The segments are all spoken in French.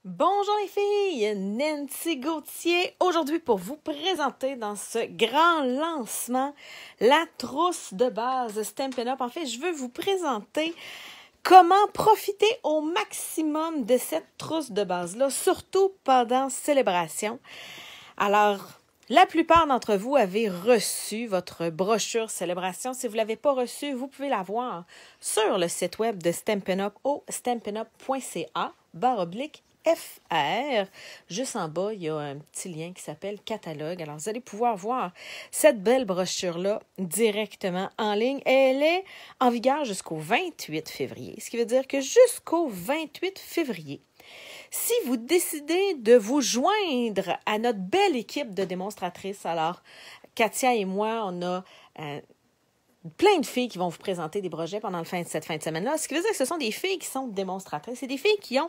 Bonjour les filles, Nancy Gauthier, aujourd'hui pour vous présenter dans ce grand lancement la trousse de base Stampin' Up. En fait, je veux vous présenter comment profiter au maximum de cette trousse de base-là, surtout pendant célébration. Alors, la plupart d'entre vous avez reçu votre brochure célébration. Si vous ne l'avez pas reçue, vous pouvez la voir sur le site web de Stampin' Up au stampinup.ca/FR. Juste en bas, il y a un petit lien qui s'appelle catalogue. Alors, vous allez pouvoir voir cette belle brochure-là directement en ligne. Elle est en vigueur jusqu'au 28 février, ce qui veut dire que jusqu'au 28 février, si vous décidez de vous joindre à notre belle équipe de démonstratrices, alors Katia et moi, on a plein de filles qui vont vous présenter des projets pendant cette fin de semaine-là. Ce qui veut dire que ce sont des filles qui sont démonstratrices. C'est des filles qui ont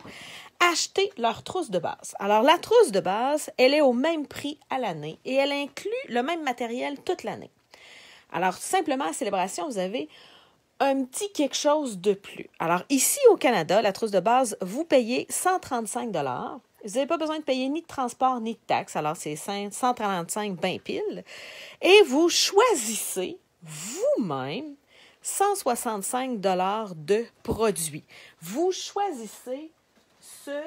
acheté leur trousse de base. Alors, la trousse de base, elle est au même prix à l'année et elle inclut le même matériel toute l'année. Alors, simplement, à Célébration, vous avez un petit quelque chose de plus. Alors, ici au Canada, la trousse de base, vous payez 135 $. Vous n'avez pas besoin de payer ni de transport ni de taxes. Alors, c'est 135 ben pile. Et vous choisissez vous-même 165 $ de produits. Vous choisissez ce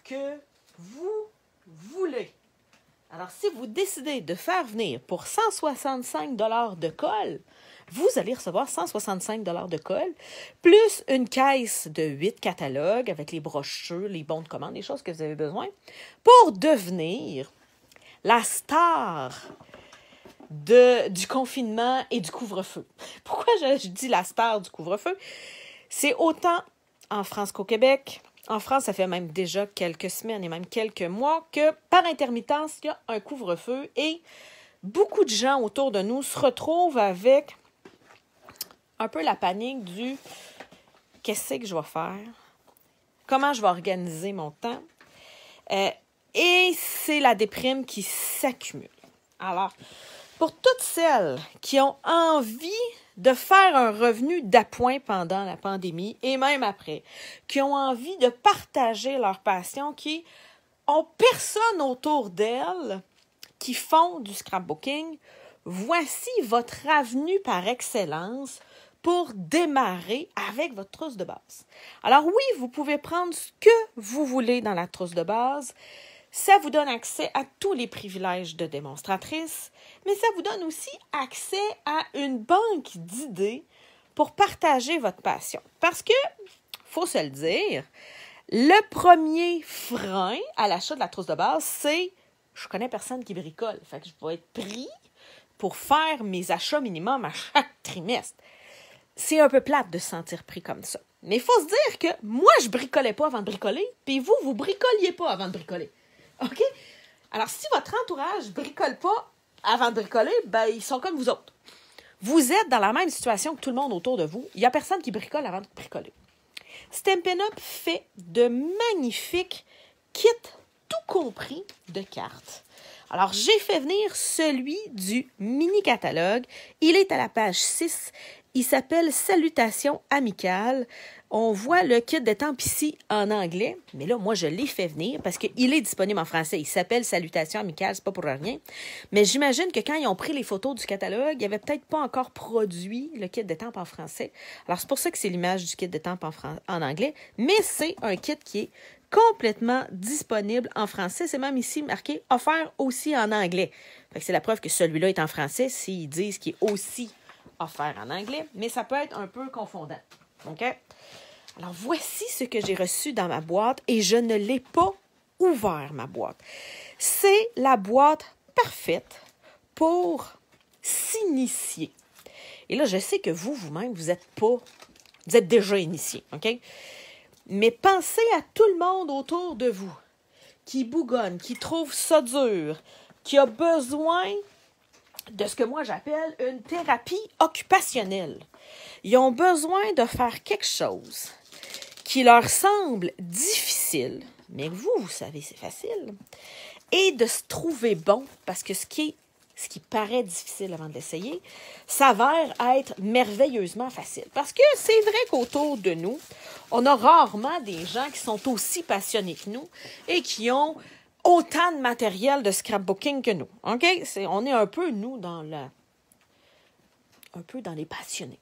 que vous voulez. Alors, si vous décidez de faire venir pour 165 $ de colle, vous allez recevoir 165 $ de colle, plus une caisse de 8 catalogues avec les brochures, les bons de commande, les choses que vous avez besoin, pour devenir la star du confinement et du couvre-feu. Pourquoi je dis la star du couvre-feu? C'est autant en France qu'au Québec. En France, ça fait même déjà quelques semaines et même quelques mois que, par intermittence, il y a un couvre-feu et beaucoup de gens autour de nous se retrouvent avec un peu la panique du « qu'est-ce que je vais faire? Comment je vais organiser mon temps? » Et c'est la déprime qui s'accumule. Alors, pour toutes celles qui ont envie de faire un revenu d'appoint pendant la pandémie et même après, qui ont envie de partager leur passion, qui ont personne autour d'elles qui font du scrapbooking, voici votre avenue par excellence pour démarrer avec votre trousse de base. Alors oui, vous pouvez prendre ce que vous voulez dans la trousse de base. Ça vous donne accès à tous les privilèges de démonstratrice, mais ça vous donne aussi accès à une banque d'idées pour partager votre passion. Parce que, faut se le dire, le premier frein à l'achat de la trousse de base, c'est « je connais personne qui bricole, fait que je vais être pris pour faire mes achats minimum à chaque trimestre. » C'est un peu plate de se sentir pris comme ça. Mais il faut se dire que moi, je bricolais pas avant de bricoler, puis vous, vous bricoliez pas avant de bricoler. OK? Alors, si votre entourage ne bricole pas avant de bricoler, ben, ils sont comme vous autres. Vous êtes dans la même situation que tout le monde autour de vous. Il n'y a personne qui bricole avant de bricoler. Stampin' Up fait de magnifiques kits, tout compris, de cartes. Alors, j'ai fait venir celui du mini-catalogue. Il est à la page 6. Il s'appelle « Salutations amicales ». On voit le kit d'étampes ici en anglais, mais là, moi, je l'ai fait venir parce qu'il est disponible en français. Il s'appelle « Salutations amicales », c'est pas pour rien. Mais j'imagine que quand ils ont pris les photos du catalogue, ils n'avaient peut-être pas encore produit le kit d'étampes en français. Alors, c'est pour ça que c'est l'image du kit d'étampes en anglais, mais c'est un kit qui est complètement disponible en français. C'est même ici marqué « offert aussi en anglais ». Fait que c'est la preuve que celui-là est en français s'ils disent qu'il est aussi offert en anglais, mais ça peut être un peu confondant. OK? Alors, voici ce que j'ai reçu dans ma boîte et je ne l'ai pas ouvert, ma boîte. C'est la boîte parfaite pour s'initier. Et là, je sais que vous-même, vous êtes déjà initié, OK? Mais pensez à tout le monde autour de vous qui bougonne, qui trouve ça dur, qui a besoin de ce que moi j'appelle une thérapie occupationnelle. Ils ont besoin de faire quelque chose qui leur semble difficile, mais que vous savez, c'est facile, et de se trouver bon, parce que ce qui est ce qui paraît difficile avant de l'essayer, s'avère être merveilleusement facile. Parce que c'est vrai qu'autour de nous, on a rarement des gens qui sont aussi passionnés que nous et qui ont autant de matériel de scrapbooking que nous. OK? On est un peu, nous, dans les passionnés.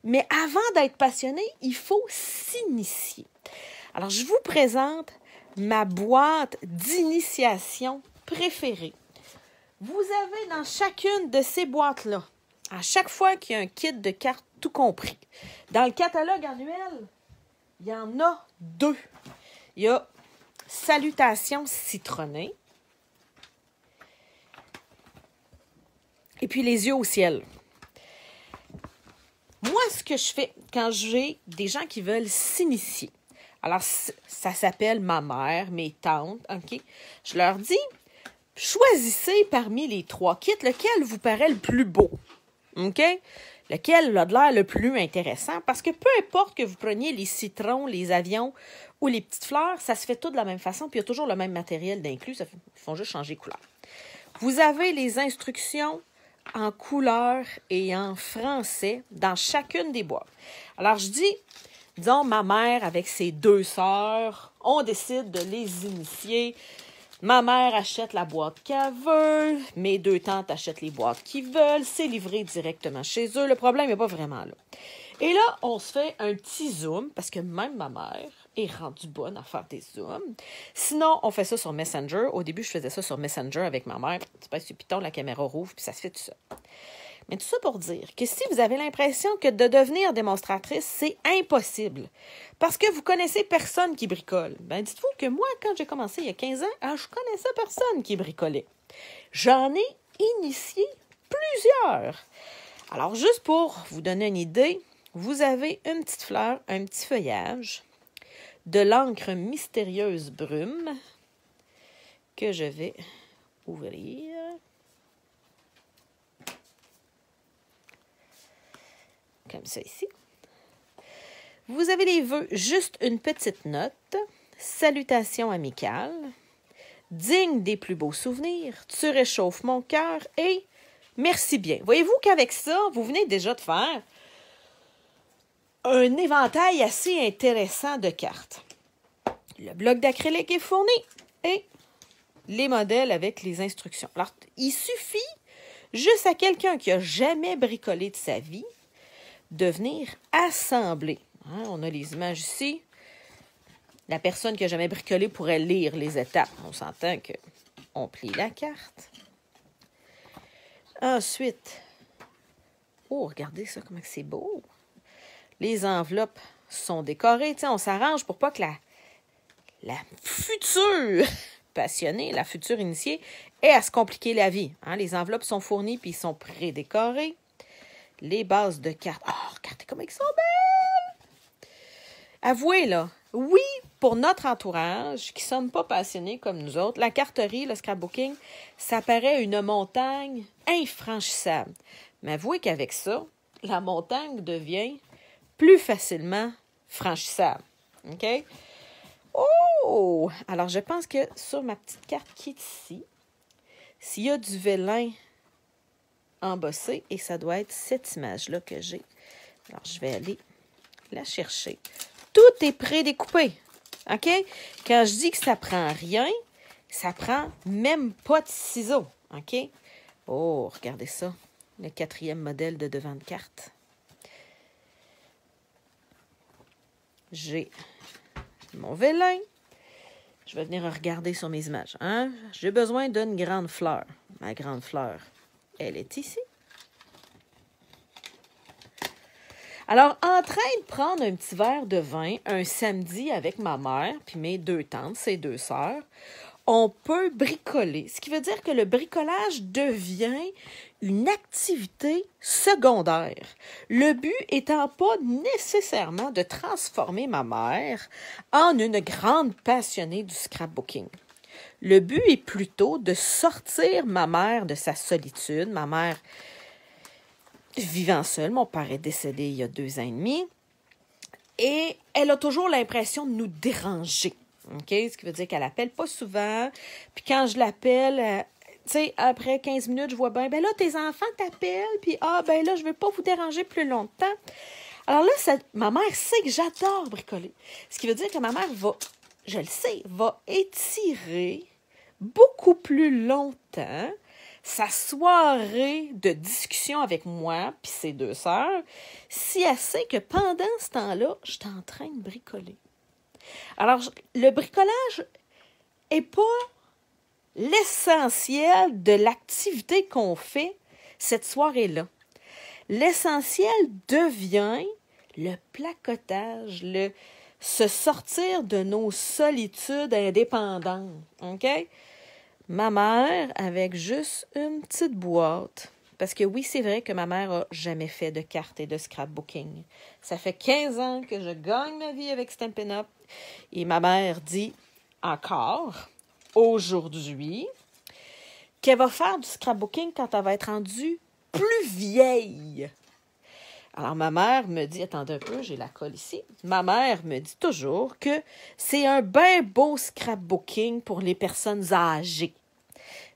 Mais avant d'être passionné, il faut s'initier. Alors, je vous présente ma boîte d'initiation préférée. Vous avez dans chacune de ces boîtes-là, à chaque fois qu'il y a un kit de cartes tout compris, dans le catalogue annuel, il y en a 2. Il y a Salutations citronnées et puis Les yeux au ciel. Moi, ce que je fais quand j'ai des gens qui veulent s'initier, alors ça s'appelle ma mère, mes tantes, OK? Je leur dis, choisissez parmi les 3 kits lequel vous paraît le plus beau, OK? Lequel a de l'air le plus intéressant, parce que peu importe que vous preniez les citrons, les avions ou les petites fleurs, ça se fait tout de la même façon, puis il y a toujours le même matériel d'inclus, ils font juste changer de couleur. Vous avez les instructions en couleur et en français dans chacune des boîtes. Alors, je dis, disons, ma mère avec ses 2 sœurs, on décide de les initier. Ma mère achète la boîte qu'elle veut, mes 2 tantes achètent les boîtes qu'ils veulent, c'est livré directement chez eux. Le problème n'est pas vraiment là. Et là, on se fait un petit zoom, parce que même ma mère est rendue bonne à faire des zooms. Sinon, on fait ça sur Messenger. Au début, je faisais ça sur Messenger avec ma mère. Tu passes sur Python, la caméra rouvre, puis ça se fait tout ça. Mais tout ça pour dire que si vous avez l'impression que de devenir démonstratrice, c'est impossible, parce que vous connaissez personne qui bricole, ben dites-vous que moi, quand j'ai commencé il y a 15 ans, je connaissais personne qui bricolait. J'en ai initié plusieurs. Alors, juste pour vous donner une idée, vous avez une petite fleur, un petit feuillage, de l'encre mystérieuse brume que je vais ouvrir. Comme ça ici. Vous avez les vœux, juste une petite note. Salutations amicales. Digne des plus beaux souvenirs. Tu réchauffes mon cœur et merci bien. Voyez-vous qu'avec ça, vous venez déjà de faire un éventail assez intéressant de cartes. Le bloc d'acrylique est fourni et les modèles avec les instructions. Alors, il suffit juste à quelqu'un qui n'a jamais bricolé de sa vie de venir assembler. Hein, on a les images ici. La personne qui n'a jamais bricolé pourrait lire les étapes. On s'entend qu'on plie la carte. Ensuite, oh, regardez ça, comment c'est beau. Les enveloppes sont décorées. T'sais, on s'arrange pour pas que la future passionnée, la future initiée, ait à se compliquer la vie. Hein, les enveloppes sont fournies puis ils sont pré-décorés. Les bases de cartes. Oh, regardez comment ils sont belles! Avouez, là, oui, pour notre entourage, qui ne sommes pas passionnés comme nous autres, la carterie, le scrapbooking, ça paraît une montagne infranchissable. Mais avouez qu'avec ça, la montagne devient plus facilement franchissable. OK? Oh! Alors, je pense que sur ma petite carte qui est ici, s'il y a du vélin embossé, et ça doit être cette image-là que j'ai. Alors, je vais aller la chercher. Tout est prédécoupé. OK? Quand je dis que ça prend rien, ça prend même pas de ciseaux. OK? Oh, regardez ça. Le 4e modèle de devant de carte. J'ai mon vélin. Je vais venir regarder sur mes images. Hein? J'ai besoin d'une grande fleur. Ma grande fleur, elle est ici. Alors, en train de prendre un petit verre de vin un samedi avec ma mère puis mes 2 tantes, ses 2 sœurs, on peut bricoler. Ce qui veut dire que le bricolage devient une activité secondaire. Le but étant pas nécessairement de transformer ma mère en une grande passionnée du scrapbooking. Le but est plutôt de sortir ma mère de sa solitude. Ma mère vivant seule, mon père est décédé il y a 2 ans et demi, et elle a toujours l'impression de nous déranger. OK? Ce qui veut dire qu'elle appelle pas souvent, puis quand je l'appelle, Tu sais, après 15 minutes, je vois bien, ben là, tes enfants t'appellent, puis ben là, je veux pas vous déranger plus longtemps. Alors là, ma mère sait que j'adore bricoler. Ce qui veut dire que ma mère je le sais, va étirer beaucoup plus longtemps sa soirée de discussion avec moi puis ses deux sœurs, si elle sait que pendant ce temps-là, je suis en train de bricoler. Alors, le bricolage n'est pas l'essentiel de l'activité qu'on fait cette soirée-là. L'essentiel devient le placotage, se sortir de nos solitudes indépendantes. OK? Ma mère, avec juste une petite boîte, parce que oui, c'est vrai que ma mère n'a jamais fait de cartes et de scrapbooking. Ça fait 15 ans que je gagne ma vie avec Stampin' Up. Et ma mère dit encore, aujourd'hui, qu'elle va faire du scrapbooking quand elle va être rendue plus vieille. Alors, ma mère me dit, attendez un peu, j'ai la colle ici. Ma mère me dit toujours que c'est un bien beau scrapbooking pour les personnes âgées.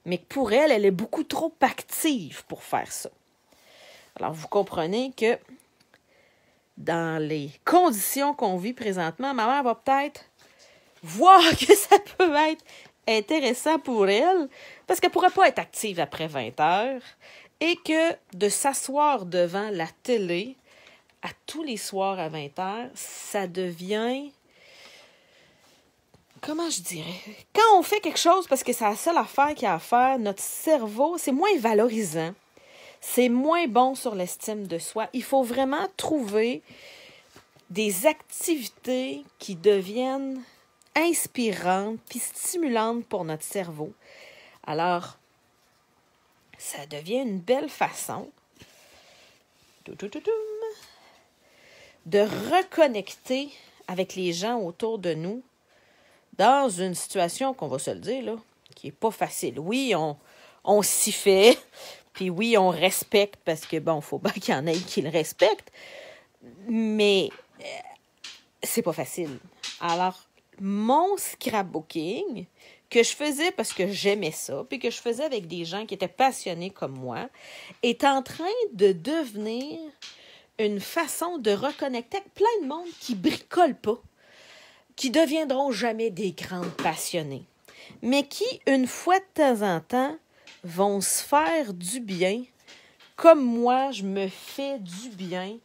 Mais que pour elle, elle est beaucoup trop active pour faire ça. Alors, vous comprenez que dans les conditions qu'on vit présentement, ma mère va peut-être voir que ça peut être intéressant pour elle, parce qu'elle ne pourrait pas être active après 20 heures, et que de s'asseoir devant la télé à tous les soirs à 20 heures, ça devient, comment je dirais, quand on fait quelque chose parce que c'est la seule affaire qu'il y a à faire, notre cerveau, c'est moins valorisant, c'est moins bon sur l'estime de soi. Il faut vraiment trouver des activités qui deviennent inspirantes puis stimulantes pour notre cerveau. Alors, ça devient une belle façon de reconnecter avec les gens autour de nous dans une situation, qu'on va se le dire, là, qui n'est pas facile. Oui, on s'y fait, puis oui, on respecte, parce que, bon, il faut bien qu'il y en ait qui le respectent, mais c'est pas facile. Alors, mon scrapbooking, que je faisais parce que j'aimais ça, puis que je faisais avec des gens qui étaient passionnés comme moi, est en train de devenir une façon de reconnecter avec plein de monde qui bricolent pas, qui deviendront jamais des grandes passionnées, mais qui, une fois de temps en temps, vont se faire du bien, comme moi, je me fais du bien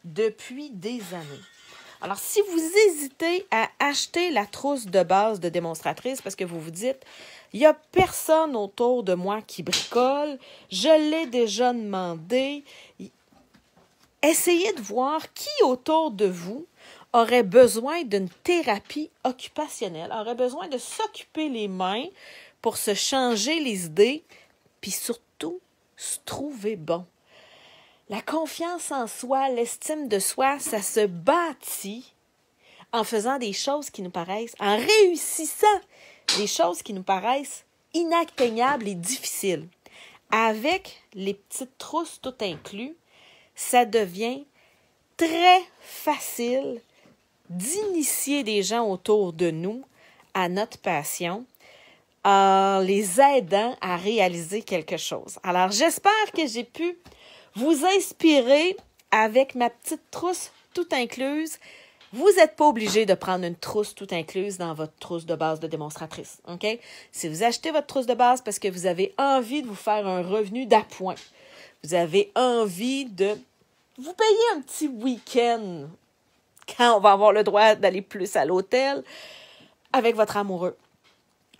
depuis des années. Alors, si vous hésitez à acheter la trousse de base de démonstratrice parce que vous vous dites, il n'y a personne autour de moi qui bricole, je l'ai déjà demandé, essayez de voir qui autour de vous aurait besoin d'une thérapie occupationnelle, aurait besoin de s'occuper les mains pour se changer les idées, puis surtout, se trouver bon. La confiance en soi, l'estime de soi, ça se bâtit en faisant des choses qui nous paraissent, en réussissant des choses qui nous paraissent inatteignables et difficiles. Avec les petites trousses tout inclus, ça devient très facile d'initier des gens autour de nous à notre passion en les aidant à réaliser quelque chose. Alors, j'espère que j'ai pu vous inspirer avec ma petite trousse tout incluse. Vous n'êtes pas obligé de prendre une trousse tout incluse dans votre trousse de base de démonstratrice. OK? Si vous achetez votre trousse de base parce que vous avez envie de vous faire un revenu d'appoint, vous avez envie de vous payer un petit week-end quand on va avoir le droit d'aller plus à l'hôtel avec votre amoureux,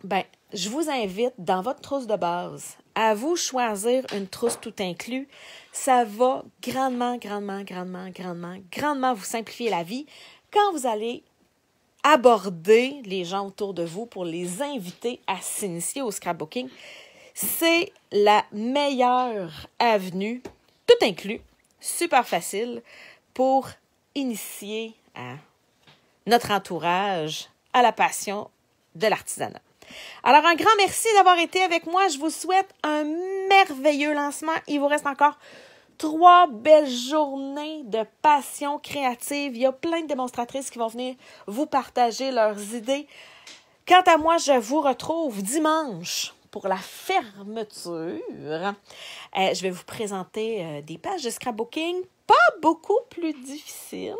ben, je vous invite dans votre trousse de base à vous choisir une trousse tout inclus. Ça va grandement vous simplifier la vie quand vous allez aborder les gens autour de vous pour les inviter à s'initier au scrapbooking. C'est la meilleure avenue, tout inclus, super facile, pour initier à notre entourage à la passion de l'artisanat. Alors, un grand merci d'avoir été avec moi. Je vous souhaite un merveilleux lancement. Il vous reste encore 3 belles journées de passion créative. Il y a plein de démonstratrices qui vont venir vous partager leurs idées. Quant à moi, je vous retrouve dimanche pour la fermeture, je vais vous présenter des pages de scrapbooking pas beaucoup plus difficiles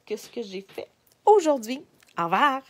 que ce que j'ai fait aujourd'hui. Au revoir!